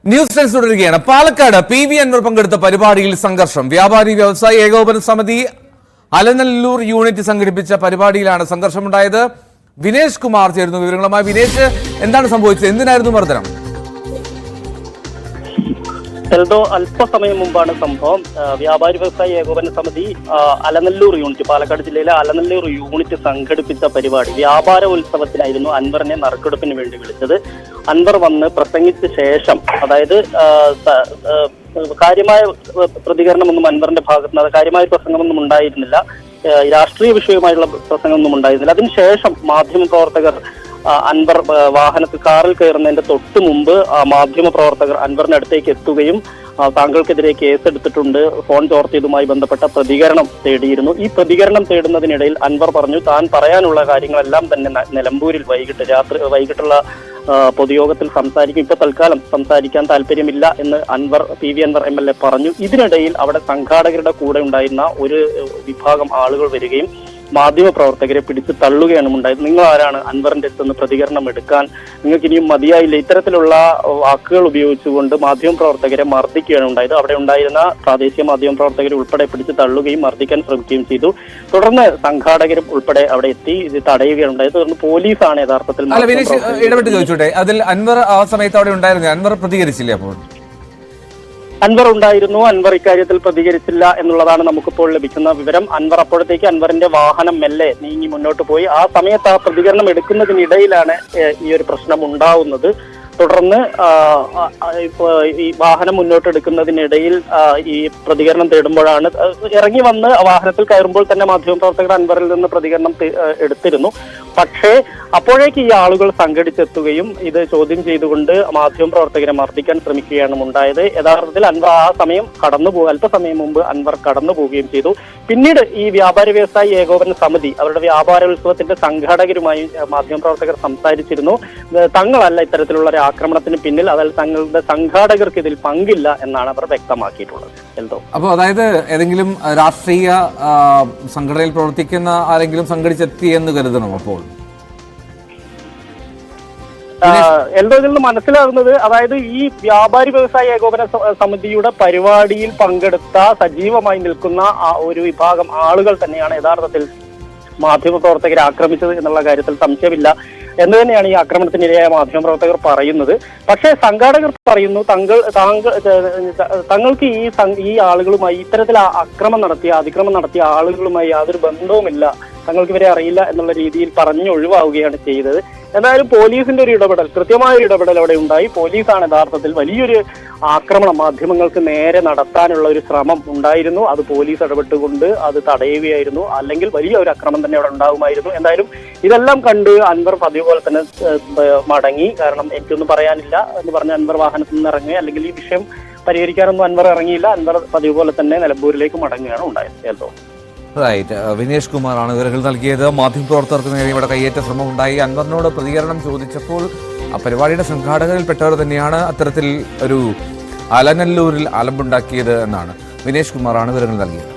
News sense തുടരുകയാണ്. Palakkad PV Anwar പങ്കെടുത്ത പരിപാടിയിൽ സംഘർഷം. വ്യാപാരി വ്യവസായി ഏകോപന സമിതി അലനല്ലൂർ യൂണിറ്റ് സംഘടിപ്പിച്ച പരിപാടിയിലാണ് സംഘർഷമുണ്ടായത്. വിനേഷ് കുമാർ ചേരുന്നു വിവരങ്ങളുമായി. വിനേഷ്, എന്താണ് സംഭവിച്ചത്? എന്തിനായിരുന്നു മർദ്ദനം? അല്പസമയം മുമ്പാണ് സംഭവം. വ്യാപാരി വ്യവസായി ഏകോപന സമിതി അലനല്ലൂർ യൂണിറ്റ്, പാലക്കാട് ജില്ലയിലെ അലനല്ലൂർ യൂണിറ്റ് സംഘടിപ്പിച്ച പരിപാടി വ്യാപാര ഉത്സവത്തിനായിരുന്നു അൻവറിനെ നറുക്കെടുപ്പിന് വേണ്ടി വിളിച്ചത്. അൻവർ വന്ന് പ്രസംഗിച്ച ശേഷം, അതായത് കാര്യമായ പ്രതികരണമൊന്നും അൻവറിന്റെ ഭാഗത്ത് നിന്ന് കാര്യമായ പ്രസംഗമൊന്നും ഉണ്ടായിരുന്നില്ല. രാഷ്ട്രീയ വിഷയമായിട്ടുള്ള പ്രസംഗമൊന്നും ഉണ്ടായിരുന്നില്ല. അതിനുശേഷം മാധ്യമപ്രവർത്തകർ അൻവർ വാഹനത്തിൽ കാറിൽ കയറുന്നതിന്റെ തൊട്ട് മുമ്പ് മാധ്യമപ്രവർത്തകർ അൻവറിന്റെ അടുത്തേക്ക് എത്തുകയും താങ്കൾക്കെതിരെ കേസെടുത്തിട്ടുണ്ട്, ഫോൺ ചോർത്തിയതുമായി ബന്ധപ്പെട്ട പ്രതികരണം തേടിയിരുന്നു. ഈ പ്രതികരണം തേടുന്നതിനിടയിൽ അൻവർ പറഞ്ഞു താൻ പറയാനുള്ള കാര്യങ്ങളെല്ലാം തന്നെ നിലമ്പൂരിൽ വൈകിട്ടുള്ള പൊതുയോഗത്തിൽ സംസാരിക്കും, ഇപ്പൊ തൽക്കാലം സംസാരിക്കാൻ താല്പര്യമില്ല എന്ന് PV അൻവർ MLA പറഞ്ഞു. ഇതിനിടയിൽ അവിടെ സംഘാടകരുടെ കൂടെ ഉണ്ടായിരുന്ന ഒരു വിഭാഗം ആളുകൾ വരികയും മാധ്യമപ്രവർത്തകരെ പിടിച്ച് തള്ളുകയാണ് ഉണ്ടായത്. നിങ്ങൾ ആരാണ് അൻവറിന്റെ അടുത്തുനിന്ന് പ്രതികരണം എടുക്കാൻ? നിങ്ങൾക്ക് ഇനിയും മതിയായില്ല. ഇത്തരത്തിലുള്ള വാക്കുകൾ ഉപയോഗിച്ചുകൊണ്ട് മാധ്യമപ്രവർത്തകരെ മർദ്ദിക്കുകയാണ് ഉണ്ടായത്. അവിടെ ഉണ്ടായിരുന്ന പ്രാദേശിക മാധ്യമപ്രവർത്തകരെ ഉൾപ്പെടെ പിടിച്ച് തള്ളുകയും മർദ്ദിക്കാൻ ശ്രമിക്കുകയും ചെയ്തു. തുടർന്ന് സംഘാടകരും ഉൾപ്പെടെ അവിടെ എത്തി ഇത് തടയുകയാണ് ഉണ്ടായത്. തുടർന്ന് പോലീസാണ് യഥാർത്ഥത്തിൽ ഇടപെട്ട് ചോദിച്ചോട്ടെ, അതിൽ അൻവർ ആ സമയത്ത് അവിടെ ഉണ്ടായിരുന്നു, അൻവർ പ്രതികരിച്ചില്ലേ? അപ്പോൾ അൻവർ ഉണ്ടായിരുന്നു. അൻവർ ഇക്കാര്യത്തിൽ പ്രതികരിച്ചില്ല എന്നുള്ളതാണ് നമുക്കിപ്പോൾ ലഭിക്കുന്ന വിവരം. അൻവറിന്റെ വാഹനം മെല്ലെ നീങ്ങി മുന്നോട്ട് പോയി. ആ സമയത്ത് ആ പ്രതികരണം എടുക്കുന്നതിനിടയിലാണ് ഈ ഒരു പ്രശ്നം ഉണ്ടാവുന്നത്. തുടർന്ന് ഈ വാഹനം മുന്നോട്ടെടുക്കുന്നതിനിടയിൽ ഈ പ്രതികരണം തേടുമ്പോഴാണ് ഇറങ്ങി വന്ന് വാഹനത്തിൽ കയറുമ്പോൾ തന്നെ മാധ്യമപ്രവർത്തകർ അൻവറിൽ നിന്ന് പ്രതികരണം എടുത്തിരുന്നു. പക്ഷേ അപ്പോഴേക്ക് ഈ ആളുകൾ സംഘടിച്ചെത്തുകയും ഇത് ചോദ്യം ചെയ്തുകൊണ്ട് മാധ്യമപ്രവർത്തകരെ മർദ്ദിക്കാൻ ശ്രമിക്കുകയാണ് ഉണ്ടായത്. യഥാർത്ഥത്തിൽ അൻവർ ആ സമയം അല്പസമയം മുമ്പ് അൻവർ കടന്നു പോവുകയും ചെയ്തു. പിന്നീട് ഈ വ്യാപാരി വ്യവസായി ഏകോപന സമിതി അവരുടെ വ്യാപാരോത്സവത്തിന്റെ സംഘാടകരുമായി മാധ്യമപ്രവർത്തകർ സംസാരിച്ചിരുന്നു. തങ്ങളല്ല ഇത്തരത്തിലുള്ള ഒരു ആക്രമണത്തിന് പിന്നിൽ, അതായത് തങ്ങളുടെ സംഘാടകർക്ക് ഇതിൽ പങ്കില്ല എന്നാണ് അവർ വ്യക്തമാക്കിയിട്ടുള്ളത്. അപ്പോൾ അതായത് ഏതെങ്കിലും രാഷ്ട്രീയ സംഘടനയിൽ പ്രവർത്തിക്കുന്ന ആരെങ്കിലും സംഘടിച്ചെത്തി എന്ന് കരുതണം? അപ്പോൾ ഇതിൽ നിന്ന് മനസ്സിലാകുന്നത്, അതായത് ഈ വ്യാപാരി വ്യവസായ ഏകോപന സമിതിയുടെ പരിപാടിയിൽ പങ്കെടുത്ത സജീവമായി നിൽക്കുന്ന ഒരു വിഭാഗം ആളുകൾ തന്നെയാണ് യഥാർത്ഥത്തിൽ മാധ്യമപ്രവർത്തകരെ ആക്രമിച്ചത് എന്നുള്ള കാര്യത്തിൽ സംശയമില്ല എന്ന് തന്നെയാണ് ഈ ആക്രമണത്തിനിരയായ മാധ്യമപ്രവർത്തകർ പറയുന്നത്. പക്ഷേ സംഘാടകർ പറയുന്നു തങ്ങൾക്ക് ഈ ആളുകളുമായി ഇത്തരത്തിൽ അതിക്രമം നടത്തിയ ആളുകളുമായി യാതൊരു ബന്ധവുമില്ല, തങ്ങൾക്ക് ഇവരെ അറിയില്ല എന്നുള്ള രീതിയിൽ ഒഴിവാവുകയാണ് ചെയ്തത്. എന്തായാലും പോലീസിന്റെ ഒരു ഇടപെടൽ, കൃത്യമായ ഒരു ഇടപെടൽ അവിടെ ഉണ്ടായി. പോലീസാണ് യഥാർത്ഥത്തിൽ വലിയൊരു ആക്രമണം മാധ്യമങ്ങൾക്ക് നേരെ നടത്താനുള്ള ഒരു ശ്രമം ഉണ്ടായിരുന്നു. അത് പോലീസ് ഇടപെട്ടുകൊണ്ട് അത് തടയുകയായിരുന്നു. അല്ലെങ്കിൽ വലിയ ഒരു ആക്രമണം തന്നെ അവിടെ ഉണ്ടാകുമായിരുന്നു. എന്തായാലും ഇതെല്ലാം കണ്ട് അൻവർ പതിവ് പോലെ തന്നെ മടങ്ങി. കാരണം എനിക്കൊന്നും പറയാനില്ല എന്ന് പറഞ്ഞ് അൻവർ വാഹനത്തിൽ നിന്ന് ഇറങ്ങി. അല്ലെങ്കിൽ ഈ വിഷയം പരിഹരിക്കാനൊന്നും അൻവർ ഇറങ്ങിയില്ല. അൻവർ പതിവ് പോലെ തന്നെ നിലമ്പൂരിലേക്ക് മടങ്ങുകയാണ് ഉണ്ടായത്. റൈറ്റ്, വിനേഷ് കുമാറാണ് വിവരങ്ങൾ നൽകിയത്. മാധ്യമപ്രവർത്തകർക്ക് നേരെ ഇവിടെ കയ്യേറ്റ ശ്രമം ഉണ്ടായി. അൻവറിനോട് പ്രതികരണം ചോദിച്ചപ്പോൾ ആ പരിപാടിയുടെ സംഘാടകരിൽപ്പെട്ടവർ തന്നെയാണ് അത്തരത്തിൽ ഒരു അലനല്ലൂരിൽ അലമ്പുണ്ടാക്കിയത് എന്നാണ് വിനേഷ് കുമാറാണ് വിവരങ്ങൾ നൽകിയത്.